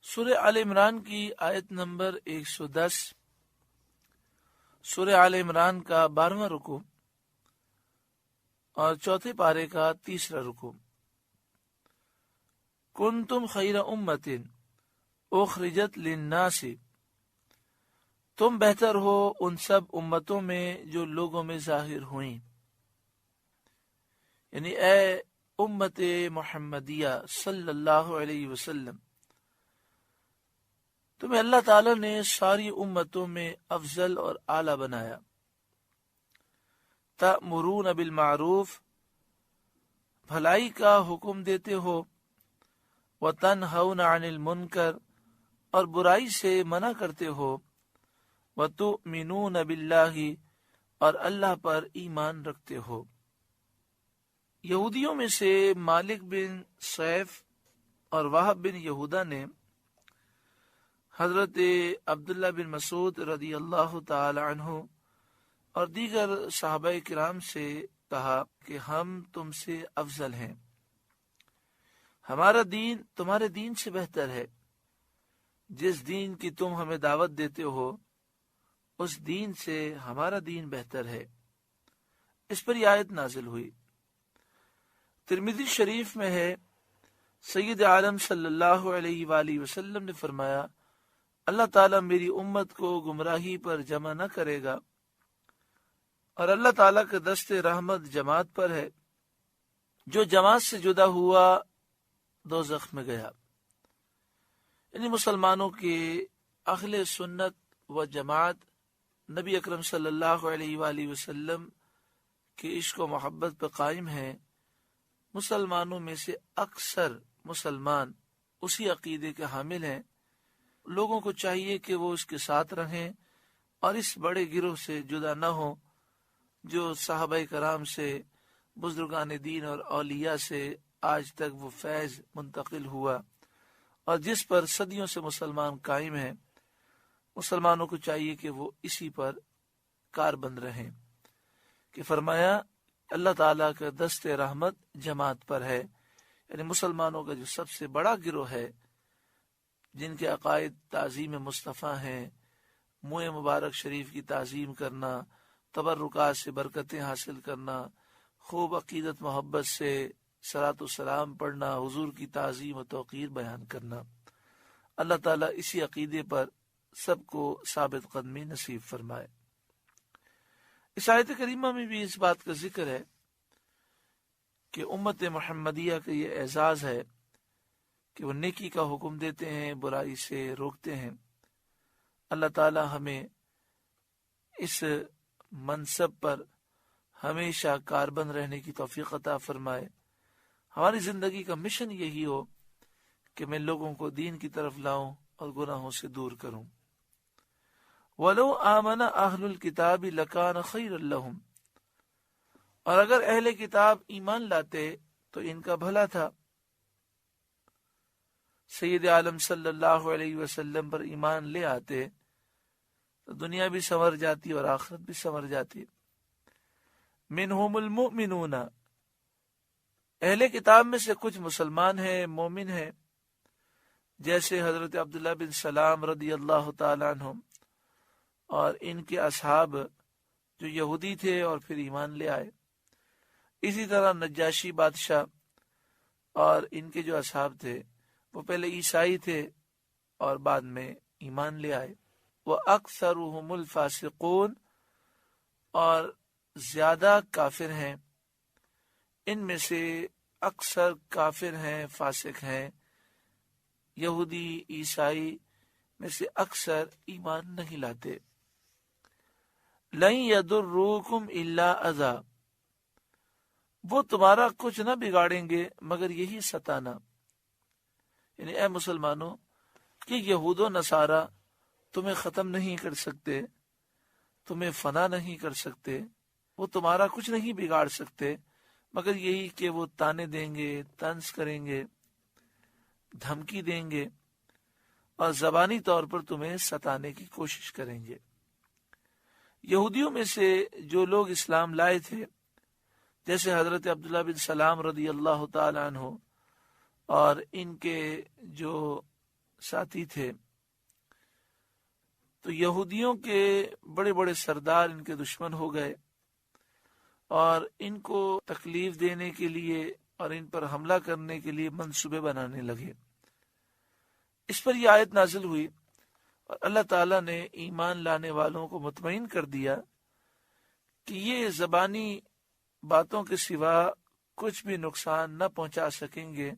سورہ آل عمران کی آیت نمبر 110۔ سورہ آل عمران کا 12واں رکوع اور چوتھے پارے کا 3واں رکوع۔ کنتم خیر امت اخرجت للناس، تم بہتر ہو ان سب امتوں میں جو لوگوں میں ظاہر ہوئیں، یعنی اے امت محمدیہ صلی اللہ علیہ وسلم، تمہیں اللہ تعالیٰ نے ساری امتوں میں افضل اور اعلیٰ بنایا۔ تأمرون بالمعروف، بھلائی کا حکم دیتے ہو، وتنہون عن المنکر، اور برائی سے منع کرتے ہو، وتؤمنون باللہ، اور اللہ پر ایمان رکھتے ہو۔ یہودیوں میں سے مالک بن سیف اور وہب بن یہودہ نے حضرت عبداللہ بن مسعود رضی اللہ تعالی عنہ اور دیگر صحابہ کرام سے کہا کہ ہم تم سے افضل ہیں، ہمارا دین تمہارے دین سے بہتر ہے، جس دین کی تم ہمیں دعوت دیتے ہو اس دین سے ہمارا دین بہتر ہے۔ اس پر یہ آیت نازل ہوئی۔ ترمذی شریف میں ہے، سید عالم صلی اللہ علیہ وآلہ وسلم نے فرمایا، اللہ تعالیٰ میری امت کو گمراہی پر جمع نہ کرے گا، اور اللہ تعالیٰ کا دست رحمت جماعت پر ہے، جو جماعت سے جدا ہوا دوزخ میں گیا۔ یعنی مسلمانوں کے اہل سنت و جماعت نبی اکرم صلی اللہ علیہ وآلہ وسلم کے عشق و محبت پر قائم ہیں۔ مسلمانوں میں سے اکثر مسلمان اسی عقیدے کے حامل ہیں۔ لوگوں کو چاہیے کہ وہ اس کے ساتھ رہیں اور اس بڑے گروہ سے جدا نہ ہوں جو صحابہ کرام سے، بزرگان دین اور اولیاء سے آج تک وہ فیض منتقل ہوا اور جس پر صدیوں سے مسلمان قائم ہیں۔ مسلمانوں کو چاہیے کہ وہ اسی پر کاربند رہیں، کہ فرمایا اللہ تعالیٰ کا دست رحمت جماعت پر ہے، یعنی مسلمانوں کا جو سب سے بڑا گروہ ہے، جن کے عقائد تعظیم مصطفیٰ ہیں، منہ مبارک شریف کی تعظیم کرنا، تبرکات سے برکتیں حاصل کرنا، خوب عقیدت محبت سے صلاۃ و سلام پڑھنا، حضور کی تعظیم و توقیر بیان کرنا۔ اللہ تعالیٰ اسی عقیدے پر سب کو ثابت قدمی نصیب فرمائے۔ اس آیت کریمہ میں بھی اس بات کا ذکر ہے کہ امت محمدیہ کا یہ اعزاز ہے کہ وہ نیکی کا حکم دیتے ہیں، برائی سے روکتے ہیں۔ اللہ تعالی ہمیں اس منصب پر ہمیشہ کاربند رہنے کی توفیق عطا فرمائے۔ ہماری زندگی کا مشن یہی ہو کہ میں لوگوں کو دین کی طرف لاؤں اور گناہوں سے دور کروں۔ وَلَوْ آمَنَ أَهْلُ الْكِتَابِ لَكَانَ خَيْرًا لَهُمْ، اور اگر اہل کتاب ایمان لاتے تو ان کا بھلا تھا۔ سید عالم صلی اللہ علیہ وسلم پر ایمان لے آتے تو دنیا بھی سنور جاتی اور آخرت بھی سنور جاتی۔ منہم المؤمنون، اہل کتاب میں سے کچھ مسلمان ہیں، مومن ہیں، جیسے حضرت عبداللہ بن سلام رضی اللہ تعالی عنہ اور ان کے اصحاب جو یہودی تھے اور پھر ایمان لے آئے۔ اسی طرح نجاشی بادشاہ اور ان کے جو اصحاب تھے وہ پہلے عیسائی تھے اور بعد میں ایمان لے آئے۔ وَأَكْثَرُهُمُ الْفَاسِقُونَ، اور زیادہ کافر ہیں، ان میں سے اکثر کافر ہیں، فاسق ہیں۔ یہودی عیسائی میں سے اکثر ایمان نہیں لاتے۔ لَن يَضُرُّوكُمْ إِلَّا أَذًى، وہ تمہارا کچھ نہ بگاڑیں گے مگر یہی ستانا۔ یعنی اے مسلمانوں، کہ یہود و نصارہ تمہیں ختم نہیں کر سکتے، تمہیں فنا نہیں کر سکتے، وہ تمہارا کچھ نہیں بگاڑ سکتے مگر یہی کہ وہ تانے دیں گے، طنز کریں گے، دھمکی دیں گے اور زبانی طور پر تمہیں ستانے کی کوشش کریں گے۔ یہودیوں میں سے جو لوگ اسلام لائے تھے، جیسے حضرت عبداللہ بن سلام رضی اللہ تعالی عنہ اور ان کے جو ساتھی تھے، تو یہودیوں کے بڑے بڑے سردار ان کے دشمن ہو گئے اور ان کو تکلیف دینے کے لیے اور ان پر حملہ کرنے کے لیے منصوبے بنانے لگے۔ اس پر یہ آیت نازل ہوئی اور اللہ تعالیٰ نے ایمان لانے والوں کو مطمئن کر دیا کہ یہ زبانی باتوں کے سوا کچھ بھی نقصان نہ پہنچا سکیں گے،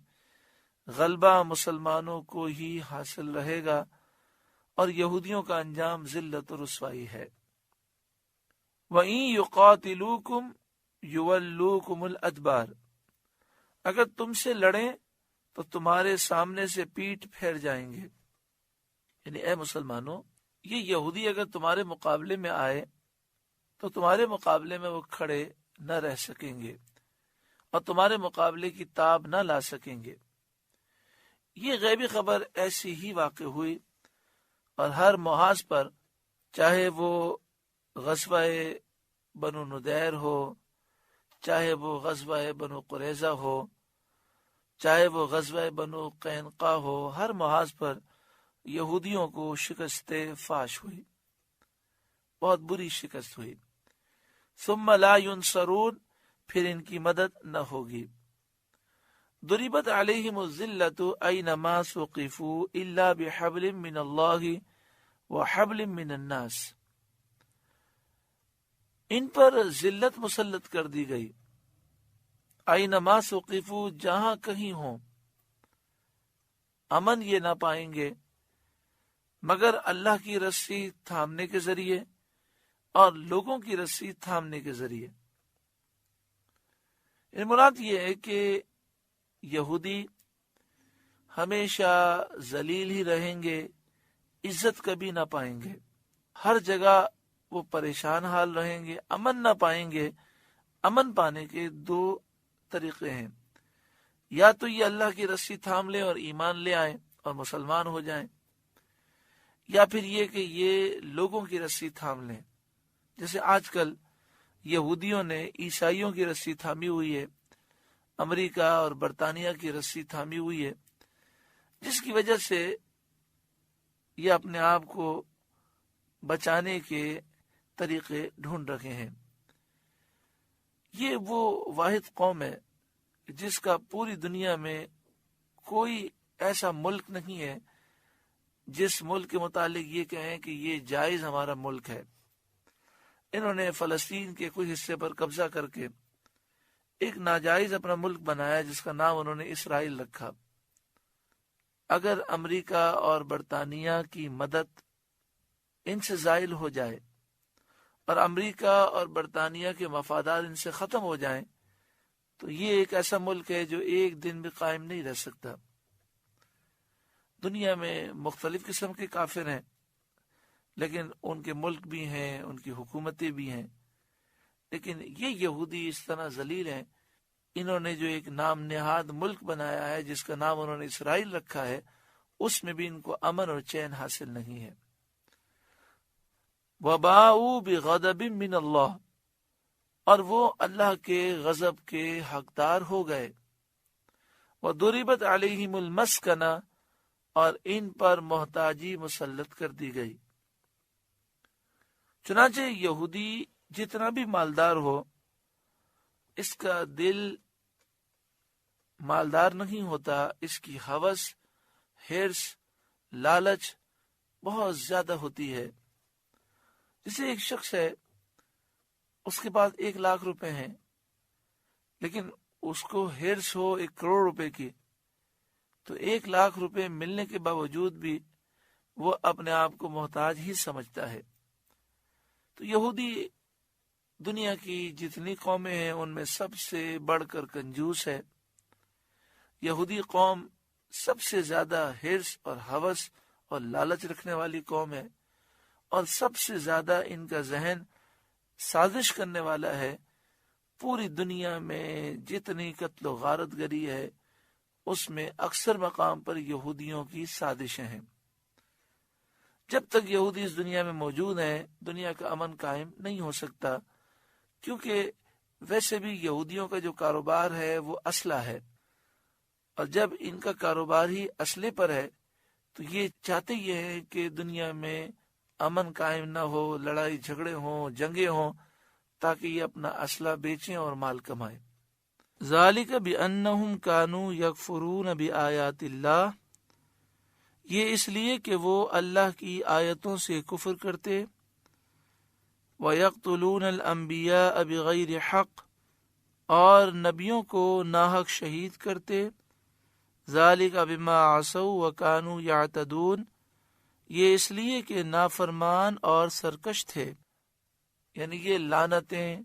غلبہ مسلمانوں کو ہی حاصل رہے گا اور یہودیوں کا انجام ذلت و رسوائی ہے۔ وَإِن يُقَاتِلُوكُمْ يُوَلُّوكُمُ الْأَدْبَارَ، اگر تم سے لڑیں تو تمہارے سامنے سے پیٹھ پھیر جائیں گے۔ یعنی اے مسلمانوں، یہ یہودی اگر تمہارے مقابلے میں آئے تو تمہارے مقابلے میں وہ کھڑے نہ رہ سکیں گے اور تمہارے مقابلے کی تاب نہ لا سکیں گے۔ یہ غیبی خبر ایسی ہی واقع ہوئی اور ہر محاذ پر، چاہے وہ غزوہ بنو ندیر ہو، چاہے وہ غزوہ بنو قریظہ ہو، چاہے وہ غزوہ بنو قینقاع ہو، ہر محاذ پر یہودیوں کو شکست فاش ہوئی، بہت بری شکست ہوئی۔ ثم لا ينصرون، پھر ان کی مدد نہ ہوگی۔ ضربت علیہم الذلۃ اینما ثقفوا الا بحبل من اللہ وحبل من الناس، ان پر ذلت مسلط کر دی گئی، اینما ثقفوا، جہاں کہیں ہوں، امن یہ نہ پائیں گے مگر اللہ کی رسی تھامنے کے ذریعے اور لوگوں کی رسی تھامنے کے ذریعے۔ ان مراد یہ ہے کہ یہودی ہمیشہ ذلیل ہی رہیں گے، عزت کبھی نہ پائیں گے، ہر جگہ وہ پریشان حال رہیں گے، امن نہ پائیں گے۔ امن پانے کے دو طریقے ہیں، یا تو یہ اللہ کی رسی تھام لیں اور ایمان لے آئیں اور مسلمان ہو جائیں، یا پھر یہ کہ یہ لوگوں کی رسی تھام لیں، جیسے آج کل یہودیوں نے عیسائیوں کی رسی تھامی ہوئی ہے، امریکہ اور برطانیہ کی رسی تھامی ہوئی ہے، جس کی وجہ سے یہ اپنے آپ کو بچانے کے طریقے ڈھونڈ رہے ہیں۔ یہ وہ واحد قوم ہے جس کا پوری دنیا میں کوئی ایسا ملک نہیں ہے جس ملک کے متعلق یہ کہیں کہ یہ جائز ہمارا ملک ہے۔ انہوں نے فلسطین کے کچھ حصے پر قبضہ کر کے ایک ناجائز اپنا ملک بنایا جس کا نام انہوں نے اسرائیل رکھا۔ اگر امریکہ اور برطانیہ کی مدد ان سے زائل ہو جائے اور امریکہ اور برطانیہ کے مفادات ان سے ختم ہو جائیں تو یہ ایک ایسا ملک ہے جو ایک دن بھی قائم نہیں رہ سکتا۔ دنیا میں مختلف قسم کے کافر ہیں، لیکن ان کے ملک بھی ہیں، ان کی حکومتیں بھی ہیں، لیکن یہ یہودی اس طرح ذلیل ہیں، انہوں نے جو ایک نام نہاد ملک بنایا ہے جس کا نام انہوں نے اسرائیل رکھا ہے، اس میں بھی ان کو امن اور چین حاصل نہیں ہے۔ وَبَاءُوا بِغَضَبٍ مِّنَ اللَّهِ، اور وہ اللہ کے غضب کے حقدار ہو گئے۔ وَضُرِبَتْ عَلَيْهِمُ الْمَسْكَنَةُ، اور ان پر محتاجی مسلط کر دی گئی۔ چنانچہ یہودی جتنا بھی مالدار ہو، اس کا دل مالدار نہیں ہوتا، اس کی ہوس، ہرس، لالچ بہت زیادہ ہوتی ہے۔ جیسے ایک شخص ہے، اس کے پاس 1,00,000 روپے ہیں، لیکن اس کو ہرس ہو 1 کروڑ روپے کی، تو 1,00,000 روپے ملنے کے باوجود بھی وہ اپنے آپ کو محتاج ہی سمجھتا ہے۔ تو یہودی دنیا کی جتنی قومیں ہیں ان میں سب سے بڑھ کر کنجوس ہے۔ یہودی قوم سب سے زیادہ ہرس اور ہوس اور لالچ رکھنے والی قوم ہے، اور سب سے زیادہ ان کا ذہن سازش کرنے والا ہے۔ پوری دنیا میں جتنی قتل و غارت گری ہے اس میں اکثر مقام پر یہودیوں کی سازشیں ہیں۔ جب تک یہودی اس دنیا میں موجود ہیں، دنیا کا امن قائم نہیں ہو سکتا، کیونکہ ویسے بھی یہودیوں کا جو کاروبار ہے وہ اسلحہ ہے، اور جب ان کا کاروبار ہی اسلحے پر ہے تو یہ چاہتے یہ ہے کہ دنیا میں امن قائم نہ ہو، لڑائی جھگڑے ہوں، جنگیں ہوں، تاکہ یہ اپنا اسلحہ بیچیں اور مال کمائیں۔ ذالک بأنہم کانوا یکفرون بآیات اللہ، یہ اس لیے کہ وہ اللہ کی آیتوں سے کفر کرتے، وَيَقْتُلُونَ الْأَنْبِيَاءَ بِغَيْرِ حق، اور نبیوں کو ناحق شہید کرتے، ذَلِكَ بِمَا عَصَوْا وَكَانُوا يَعْتَدُونَ، یہ اس لیے کہ نافرمان اور سرکش تھے، یعنی یہ لعنتیں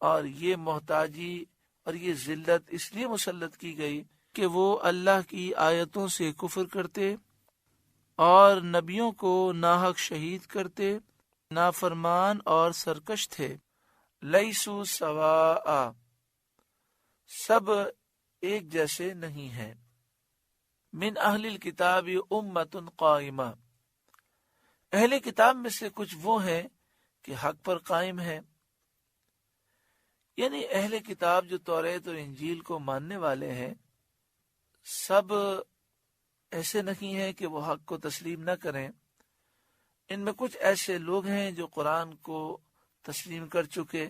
اور یہ محتاجی اور یہ ذلت اس لیے مسلط کی گئی کہ وہ اللہ کی آیتوں سے کفر کرتے اور نبیوں کو ناحق شہید کرتے، نافرمان اور سرکش تھے۔ لیسو سواء، سب ایک جیسے نہیں ہیں۔ من اہل الکتاب امۃ قائمہ، اہل کتاب میں سے کچھ وہ ہیں کہ حق پر قائم ہیں، یعنی اہل کتاب جو توریت اور انجیل کو ماننے والے ہیں، سب ایسے نہیں ہیں کہ وہ حق کو تسلیم نہ کریں۔ ان میں کچھ ایسے لوگ ہیں جو قرآن کو تسلیم کر چکے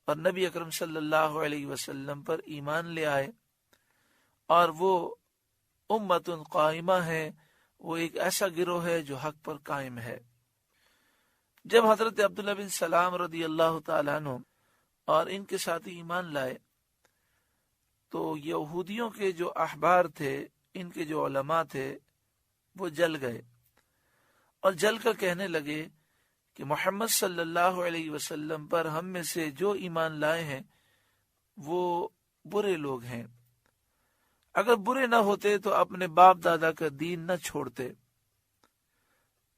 اور نبی اکرم صلی اللہ علیہ وسلم پر ایمان لے آئے، اور وہ امت قائمہ ہے، وہ ایک ایسا گروہ ہے جو حق پر قائم ہے۔ جب حضرت عبداللہ بن سلام رضی اللہ تعالیٰ عنہ اور ان کے ساتھی ایمان لائے تو یہودیوں کے جو احبار تھے، ان کے جو علماء تھے، وہ جل گئے اور جل کر کہنے لگے کہ محمد صلی اللہ علیہ وسلم پر ہم میں سے جو ایمان لائے ہیں وہ برے لوگ ہیں، اگر برے نہ ہوتے تو اپنے باپ دادا کا دین نہ چھوڑتے۔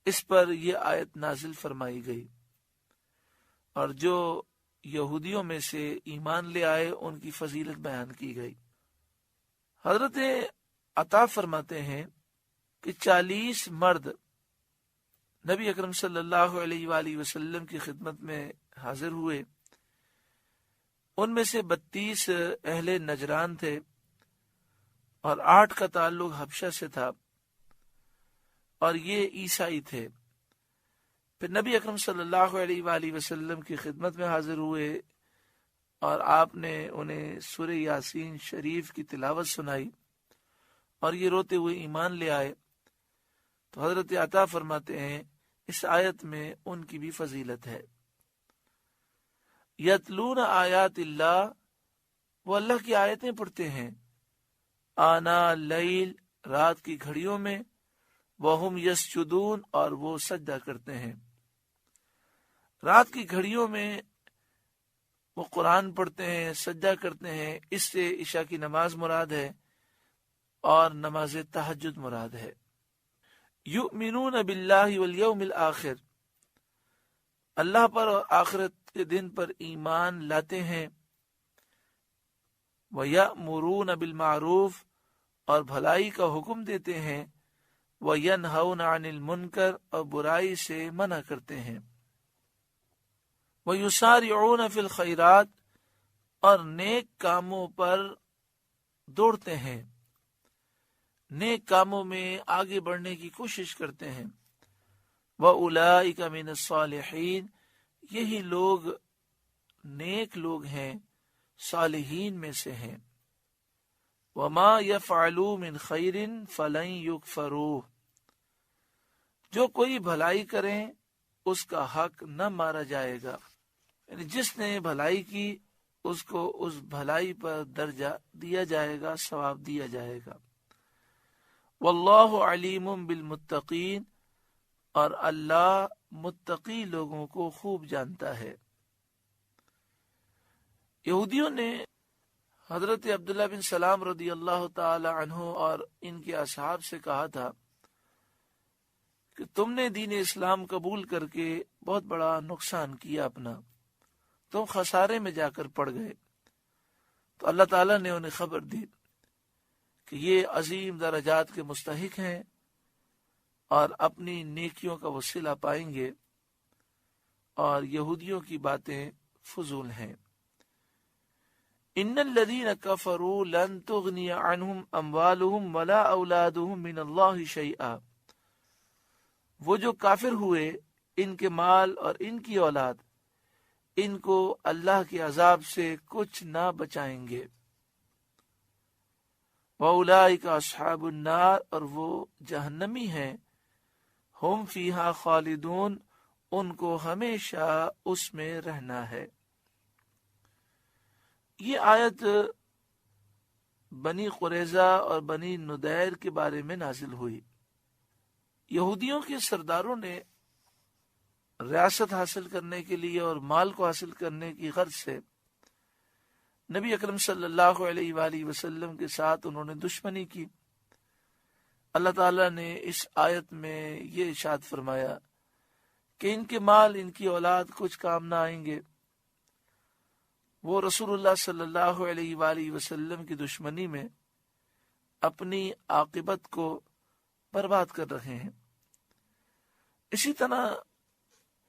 اس پر یہ آیت نازل فرمائی گئی، اور جو یہودیوں میں سے ایمان لے آئے ان کی فضیلت بیان کی گئی۔ حضرت عطا فرماتے ہیں کہ 40 مرد نبی اکرم صلی اللہ علیہ وآلہ وسلم کی خدمت میں حاضر ہوئے، ان میں سے 32 اہل نجران تھے اور 8 کا تعلق حبشہ سے تھا، اور یہ عیسائی تھے۔ پھر نبی اکرم صلی اللہ علیہ وآلہ وسلم کی خدمت میں حاضر ہوئے اور آپ نے انہیں سورہ یاسین شریف کی تلاوت سنائی، اور یہ روتے ہوئے ایمان لے آئے۔ تو حضرت عطا فرماتے ہیں اس آیت میں ان کی بھی فضیلت ہے۔ یتلون آیات اللہ، وہ اللہ کی آیتیں پڑھتے ہیں، آنا لیل، رات کی گھڑیوں میں، وہم یسجدون، اور وہ سجدہ کرتے ہیں۔ رات کی گھڑیوں میں وہ قرآن پڑھتے ہیں، سجدہ کرتے ہیں، اس سے عشاء کی نماز مراد ہے اور نماز تہجد مراد ہے۔ یؤمنون باللہ والیوم الآخر، اللہ پر اور آخرت کے دن پر ایمان لاتے ہیں۔ وَيَأْمُرُونَ بِالْمَعْرُوفِ، اور بھلائی کا حکم دیتے ہیں، وَيَنْهَوْنَ عَنِ الْمُنْكَرِ، اور برائی سے منع کرتے ہیں۔ وَيُسَارِعُونَ فِي الْخَيْرَاتِ، اور نیک کاموں پر دوڑتے ہیں، نیک کاموں میں آگے بڑھنے کی کوشش کرتے ہیں۔ وَأُولَئِكَ مِنَ الصَّالِحِينَ، یہی لوگ نیک لوگ ہیں، صالحین میں سے ہیں۔ وَمَا يَفْعَلُوا مِنْ خَيْرٍ فَلَنْ يُكْفَرُوهُ، جو کوئی بھلائی کریں اس کا حق نہ مارا جائے گا، یعنی جس نے بھلائی کی اس کو اس بھلائی پر درجہ دیا جائے گا، ثواب دیا جائے گا۔ واللہ علیم بالمتقین، اور اللہ متقی لوگوں کو خوب جانتا ہے۔ یہودیوں نے حضرت عبداللہ بن سلام رضی اللہ تعالی عنہ اور ان کے اصحاب سے کہا تھا کہ تم نے دین اسلام قبول کر کے بہت بڑا نقصان کیا اپنا، تم خسارے میں جا کر پڑ گئے۔ تو اللہ تعالیٰ نے انہیں خبر دی کہ یہ عظیم درجات کے مستحق ہیں اور اپنی نیکیوں کا وہ صلہ پائیں گے، اور یہودیوں کی باتیں فضول ہیں۔ ان الذین کفروا لن تغنی عنہم اموالہم ولا اولادہم من اللہ شیئا، وہ جو کافر ہوئے ان کے مال اور ان کی اولاد ان کو اللہ کے عذاب سے کچھ نہ بچائیں گے۔ وَأُولَٰئِكَ أَصْحَابُ النَّارِ، اور وہ جہنمی ہیں، ہم فیہا خالدون، ان کو ہمیشہ اس میں رہنا ہے۔ یہ آیت بنی قریظہ اور بنی نذیر کے بارے میں نازل ہوئی۔ یہودیوں کے سرداروں نے ریاست حاصل کرنے کے لیے اور مال کو حاصل کرنے کی غرض سے نبی اکرم صلی اللہ علیہ وآلہ وسلم کے ساتھ انہوں نے دشمنی کی۔ اللہ تعالیٰ نے اس آیت میں یہ ارشاد فرمایا کہ ان کے مال ان کی اولاد کچھ کام نہ آئیں گے، وہ رسول اللہ صلی اللہ علیہ وآلہ وسلم کی دشمنی میں اپنی عاقبت کو برباد کر رہے ہیں۔ اسی طرح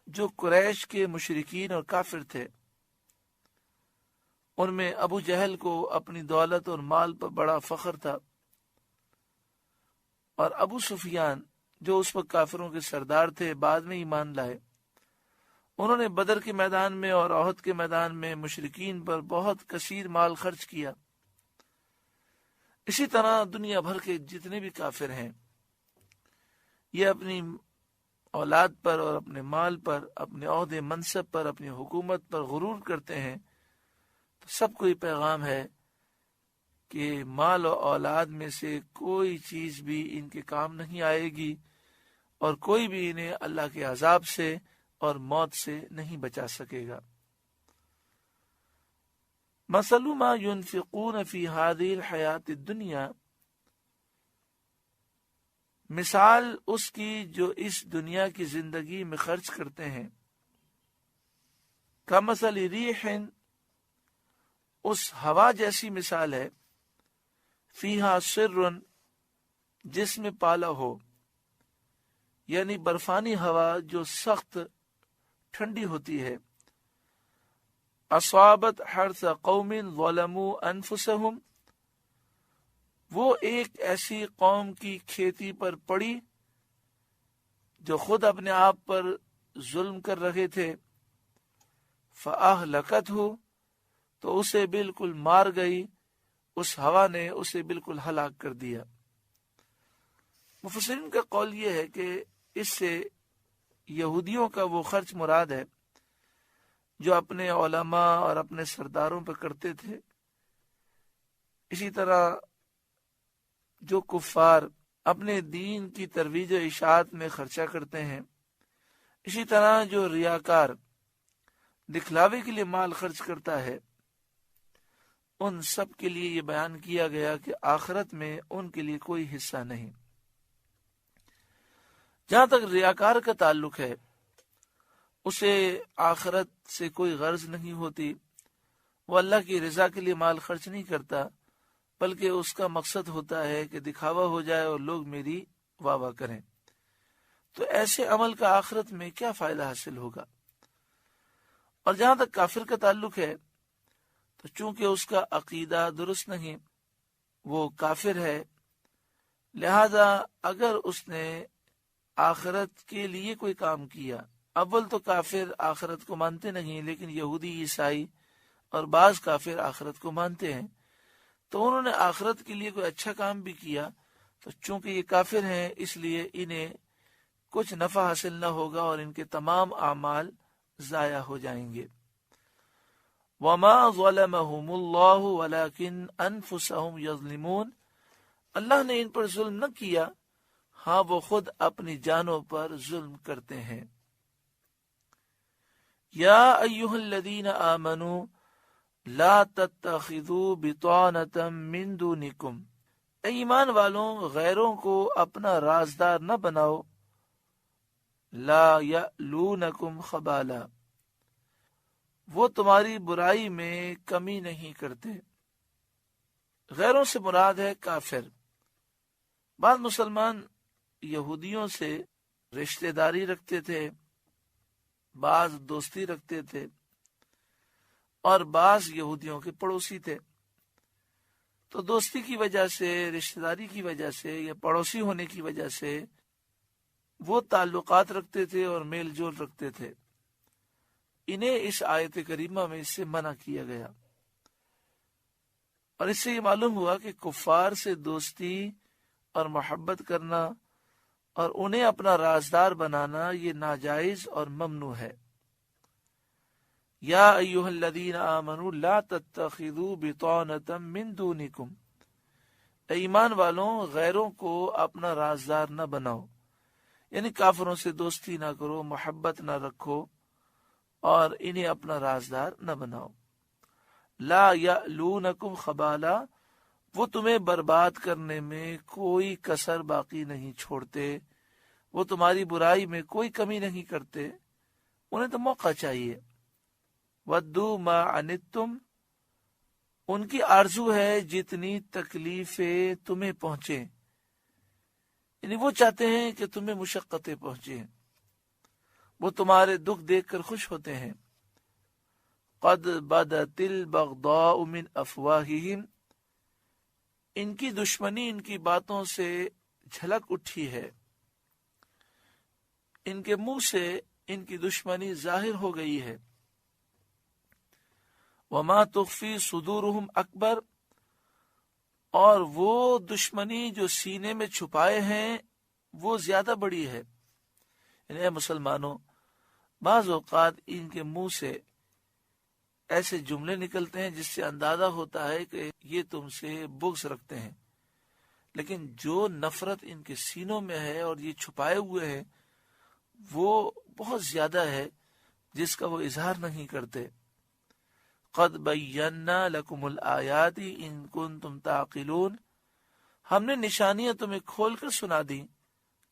جو قریش کے مشرکین اور کافر تھے، ان میں ابو جہل کو اپنی دولت اور مال پر بڑا فخر تھا، اور ابو سفیان جو اس وقت کافروں کے سردار تھے بعد میں ایمان لائے، انہوں نے بدر کے میدان میں اور احد کے میدان میں مشرکین پر بہت کثیر مال خرچ کیا۔ اسی طرح دنیا بھر کے جتنے بھی کافر ہیں، یہ اپنی اولاد پر اور اپنے مال پر، اپنے عہدے منصب پر، اپنی حکومت پر غرور کرتے ہیں۔ تو سب کو یہ پیغام ہے کہ مال و اولاد میں سے کوئی چیز بھی ان کے کام نہیں آئے گی، اور کوئی بھی انہیں اللہ کے عذاب سے اور موت سے نہیں بچا سکے گا۔ مثل ما ينفقون في هذه الحیات الدنیا، مثال اس کی جو اس دنیا کی زندگی میں خرچ کرتے ہیں، کمثل ریح، اس ہوا جیسی مثال ہے، فیہا سر، جس میں پالا ہو، یعنی برفانی ہوا جو سخت ٹھنڈی ہوتی ہے، اصابت حرث قوم ظلموا انفسہم، وہ ایک ایسی قوم کی کھیتی پر پڑی جو خود اپنے آپ پر ظلم کر رہے تھے، فَأَهْلَكَتْهُ، تو اسے بالکل مار گئی، اس ہوا نے اسے بالکل ہلاک کر دیا۔ مفسرین کا قول یہ ہے کہ اس سے یہودیوں کا وہ خرچ مراد ہے جو اپنے علماء اور اپنے سرداروں پر کرتے تھے۔ اسی طرح جو کفار اپنے دین کی ترویج و اشاعت میں خرچہ کرتے ہیں، اسی طرح جو ریاکار دکھلاوے کے لیے مال خرچ کرتا ہے، ان سب کے لیے یہ بیان کیا گیا کہ آخرت میں ان کے لیے کوئی حصہ نہیں۔ جہاں تک ریاکار کا تعلق ہے، اسے آخرت سے کوئی غرض نہیں ہوتی، وہ اللہ کی رضا کے لیے مال خرچ نہیں کرتا، بلکہ اس کا مقصد ہوتا ہے کہ دکھاوا ہو جائے اور لوگ میری واہ واہ کریں۔ تو ایسے عمل کا آخرت میں کیا فائدہ حاصل ہوگا؟ اور جہاں تک کافر کا تعلق ہے، تو چونکہ اس کا عقیدہ درست نہیں، وہ کافر ہے، لہذا اگر اس نے آخرت کے لیے کوئی کام کیا، اول تو کافر آخرت کو مانتے نہیں، لیکن یہودی، عیسائی اور بعض کافر آخرت کو مانتے ہیں، تو انہوں نے آخرت کے لیے کوئی اچھا کام بھی کیا، تو چونکہ یہ کافر ہیں اس لیے انہیں کچھ نفع حاصل نہ ہوگا اور ان کے تمام اعمال ضائع ہو جائیں گے۔ وَمَا ظَلَمَهُمُ اللَّهُ وَلَكِنْ أَنفُسَهُمْ يَظْلِمُونَ، اللہ نے ان پر ظلم نہ کیا، ہاں وہ خود اپنی جانوں پر ظلم کرتے ہیں۔ یا ایھا الذین آمنوا لا تتخذوا بطانة من دونکم، اے ایمان والوں غیروں کو اپنا رازدار نہ بناؤ، لا یألونکم خبالا، وہ تمہاری برائی میں کمی نہیں کرتے۔ غیروں سے مراد ہے کافر۔ بعض مسلمان یہودیوں سے رشتہ داری رکھتے تھے، بعض دوستی رکھتے تھے، اور بعض یہودیوں کے پڑوسی تھے۔ تو دوستی کی وجہ سے، رشتہ داری کی وجہ سے یا پڑوسی ہونے کی وجہ سے وہ تعلقات رکھتے تھے اور میل جول رکھتے تھے۔ انہیں اس آیت کریمہ میں اس سے منع کیا گیا، اور اس سے یہ معلوم ہوا کہ کفار سے دوستی اور محبت کرنا اور انہیں اپنا رازدار بنانا یہ ناجائز اور ممنوع ہے۔ یا ایھا الذین آمنوا لا تتخذوا بطانة من دونکم، اے ایمان والوں غیروں کو اپنا رازدار نہ بناؤ، یعنی کافروں سے دوستی نہ کرو، محبت نہ رکھو اور انہیں اپنا رازدار نہ بناؤ۔ لا یألونکم خبالا، وہ تمہیں برباد کرنے میں کوئی کسر باقی نہیں چھوڑتے، وہ تمہاری برائی میں کوئی کمی نہیں کرتے، انہیں تو موقع چاہیے۔ ودوا ما عنتم، ان کی آرزو ہے جتنی تکلیفیں تمہیں پہنچے، یعنی وہ چاہتے ہیں کہ تمہیں مشقتیں پہنچے، وہ تمہارے دکھ دیکھ کر خوش ہوتے ہیں۔ قد بدت البغضاء من افواہہم، ان کی دشمنی ان کی باتوں سے جھلک اٹھی ہے، ان کے منہ سے ان کی دشمنی ظاہر ہو گئی ہے۔ وما تخفی صدورہم اکبر، اور وہ دشمنی جو سینے میں چھپائے ہیں وہ زیادہ بڑی ہے۔ یعنی اے مسلمانوں، بعض اوقات ان کے منہ سے ایسے جملے نکلتے ہیں جس سے اندازہ ہوتا ہے کہ یہ تم سے بغض رکھتے ہیں، لیکن جو نفرت ان کے سینوں میں ہے اور یہ چھپائے ہوئے ہیں وہ بہت زیادہ ہے، جس کا وہ اظہار نہیں کرتے۔ قد بینا لکم الآیات ان کنتم تعقلون، ہم نے نشانیاں تمہیں کھول کر سنا دی،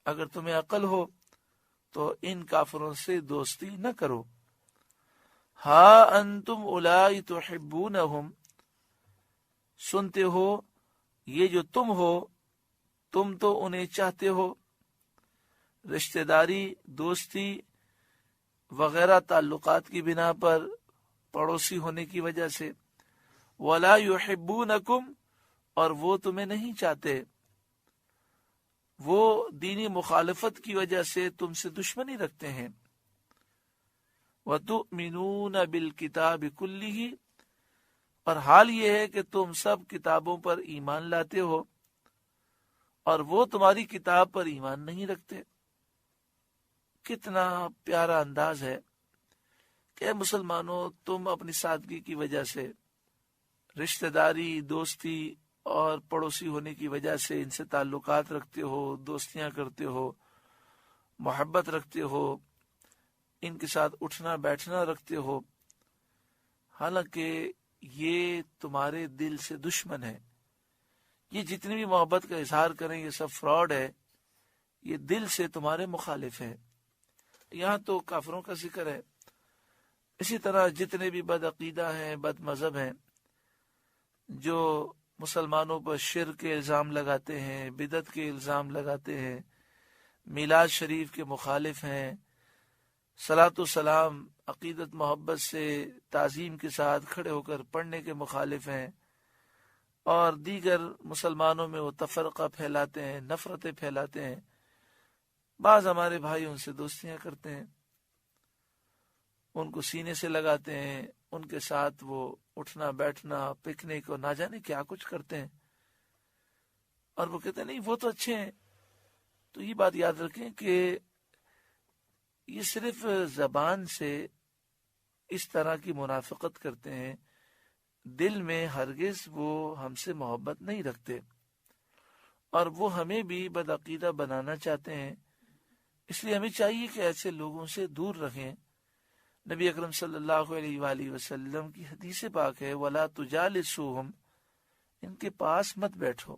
اگر تمہیں عقل ہو تو ان کافروں سے دوستی نہ کرو۔ ہا انتم اولائی تحبونہم، سنتے ہو یہ جو تم ہو، تم تو انہیں چاہتے ہو، رشتہ داری، دوستی وغیرہ تعلقات کی بنا پر، پڑوسی ہونے کی وجہ سے۔ ولا یحبونکم، اور وہ تمہیں نہیں چاہتے، وہ دینی مخالفت کی وجہ سے تم سے دشمنی رکھتے ہیں۔ وَتُؤْمِنُونَ بِالْكِتَابِ كُلِّهِ، اور حال یہ ہے کہ تم سب کتابوں پر ایمان لاتے ہو اور وہ تمہاری کتاب پر ایمان نہیں رکھتے۔ کتنا پیارا انداز ہے کہ اے مسلمانوں، تم اپنی سادگی کی وجہ سے، رشتہ داری، دوستی اور پڑوسی ہونے کی وجہ سے ان سے تعلقات رکھتے ہو، دوستیاں کرتے ہو، محبت رکھتے ہو، ان کے ساتھ اٹھنا بیٹھنا رکھتے ہو، حالانکہ یہ تمہارے دل سے دشمن ہے۔ یہ جتنی بھی محبت کا اظہار کریں یہ سب فراڈ ہے، یہ دل سے تمہارے مخالف ہے۔ یہاں تو کافروں کا ذکر ہے، اسی طرح جتنے بھی بد عقیدہ ہیں، بد مذہب ہیں، جو مسلمانوں پر شرک کے الزام لگاتے ہیں، بدعت کے الزام لگاتے ہیں، میلاد شریف کے مخالف ہیں، صلاۃ و سلام عقیدت محبت سے تعظیم کے ساتھ کھڑے ہو کر پڑھنے کے مخالف ہیں، اور دیگر مسلمانوں میں وہ تفرقہ پھیلاتے ہیں، نفرتیں پھیلاتے ہیں۔ بعض ہمارے بھائی ان سے دوستیاں کرتے ہیں، ان کو سینے سے لگاتے ہیں، ان کے ساتھ وہ اٹھنا بیٹھنا، پکنک اور نہ جانے کیا کچھ کرتے ہیں، اور وہ کہتے ہیں نہیں وہ تو اچھے ہیں۔ تو یہ بات یاد رکھیں کہ یہ صرف زبان سے اس طرح کی منافقت کرتے ہیں، دل میں ہرگز وہ ہم سے محبت نہیں رکھتے، اور وہ ہمیں بھی بدعقیدہ بنانا چاہتے ہیں۔ اس لیے ہمیں چاہیے کہ ایسے لوگوں سے دور رہیں۔ نبی اکرم صلی اللہ علیہ وآلہ وسلم کی حدیث پاک ہے، وَلَا تُجَالِسُوهُمْ، ان کے پاس مت بیٹھو،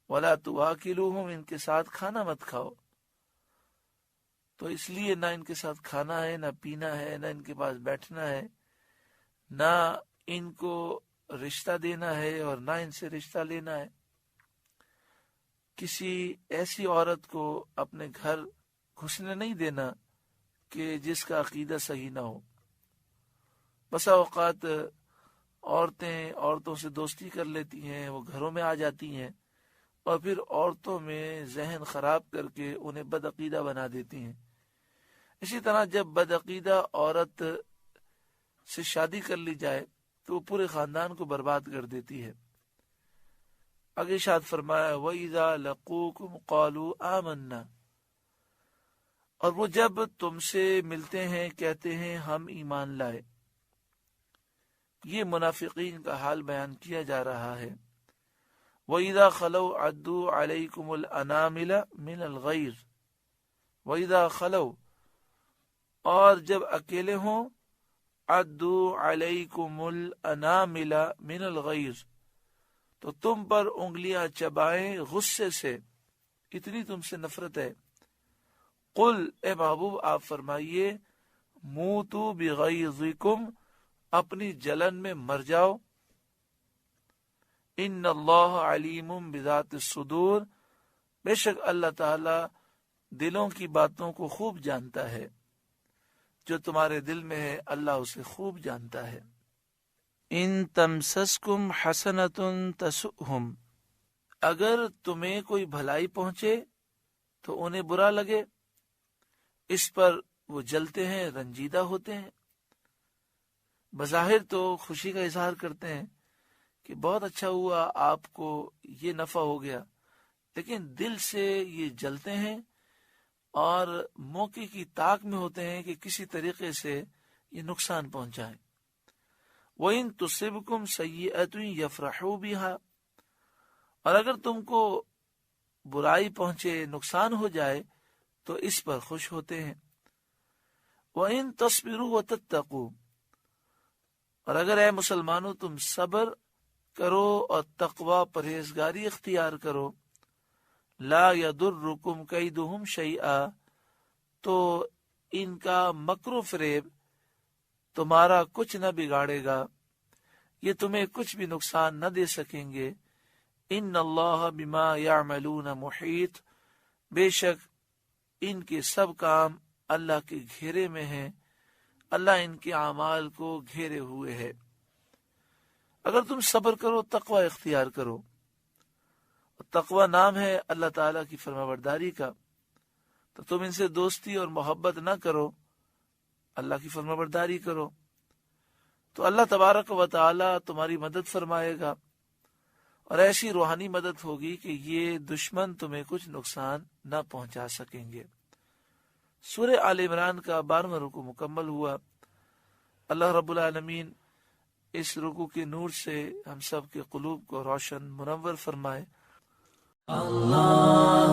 وَلَا تُوَاكِلُوهُمْ، ان کے ساتھ کھانا مت کھاؤ۔ تو اس لیے نہ ان کے ساتھ کھانا ہے، نہ پینا ہے، نہ ان کے پاس بیٹھنا ہے، نہ ان کو رشتہ دینا ہے اور نہ ان سے رشتہ لینا ہے۔ کسی ایسی عورت کو اپنے گھر گھسنے نہیں دینا کہ جس کا عقیدہ صحیح نہ ہو۔ بسا اوقات عورتوں سے دوستی کر لیتی ہیں، وہ گھروں میں آ جاتی ہیں اور پھر عورتوں میں ذہن خراب کر کے انہیں بدعقیدہ بنا دیتی ہیں۔ اسی طرح جب بدعقیدہ عورت سے شادی کر لی جائے تو وہ پورے خاندان کو برباد کر دیتی ہے۔ آگے ارشاد فرمایا وَإِذَا لَقُوكُمْ قَالُوا آمَنَّا، اور وہ جب تم سے ملتے ہیں کہتے ہیں ہم ایمان لائے۔ یہ منافقین کا حال بیان کیا جا رہا ہے۔ وَإِذَا خَلَوْا عَدُّوا عَلَيْكُمُ الْأَنَامِلَ مِنَ الْغَيْظِ، وَإِذَا خَلَوْا، اور جب اکیلے ہوں، عَدُّوا عَلَيْكُمُ الْأَنَامِلَ مِنَ الْغَيْظِ، تو تم پر انگلیاں چبائیں غصے سے، اتنی تم سے نفرت ہے۔ قل، اے محبوب آپ فرمائیے، موتوا بغیظکم، اپنی جلن میں مر جاؤ۔ ان اللہ علیم بذات الصدور، بے شک اللہ تعالی دلوں کی باتوں کو خوب جانتا ہے، جو تمہارے دل میں ہے اللہ اسے خوب جانتا ہے۔ ان تمسسکم حسنۃ تسؤہم، اگر تمہیں کوئی بھلائی پہنچے تو انہیں برا لگے، اس پر وہ جلتے ہیں، رنجیدہ ہوتے ہیں۔ بظاہر تو خوشی کا اظہار کرتے ہیں کہ بہت اچھا ہوا، آپ کو یہ نفع ہو گیا، لیکن دل سے یہ جلتے ہیں اور موقع کی طاق میں ہوتے ہیں کہ کسی طریقے سے یہ نقصان پہنچائیں۔ وَإِن تُصِبْكُمْ سَيِّئَةٌ يَفْرَحُوا بِهَا، اور اگر تم کو برائی پہنچے، نقصان ہو جائے تو اس پر خوش ہوتے ہیں۔ وَإِن تَصْبِرُوا وَتَتَّقُوا، اور اگر اے مسلمانوں تم صبر کرو اور تقوی پرہیزگاری اختیار کرو، لا يَضُرُّكُمْ كَيْدُهُمْ شَيْئًا، تو ان کا مکر و فریب تمہارا کچھ نہ بگاڑے گا، یہ تمہیں کچھ بھی نقصان نہ دے سکیں گے۔ ان اللہ بما یعملون محیط، بے شک ان کے سب کام اللہ کے گھیرے میں ہیں، اللہ ان کے اعمال کو گھیرے ہوئے ہے۔ اگر تم صبر کرو، تقوی اختیار کرو، تقوی نام ہے اللہ تعالیٰ کی فرمانبرداری کا، تو تم ان سے دوستی اور محبت نہ کرو، اللہ کی فرمانبرداری کرو، تو اللہ تبارک و تعالی تمہاری مدد فرمائے گا، اور ایسی روحانی مدد ہوگی کہ یہ دشمن تمہیں کچھ نقصان نہ پہنچا سکیں گے۔ سورہ آل عمران کا 12واں رکوع مکمل ہوا۔ اللہ رب العالمین اس رکوع کے نور سے ہم سب کے قلوب کو روشن منور فرمائے۔ اللہ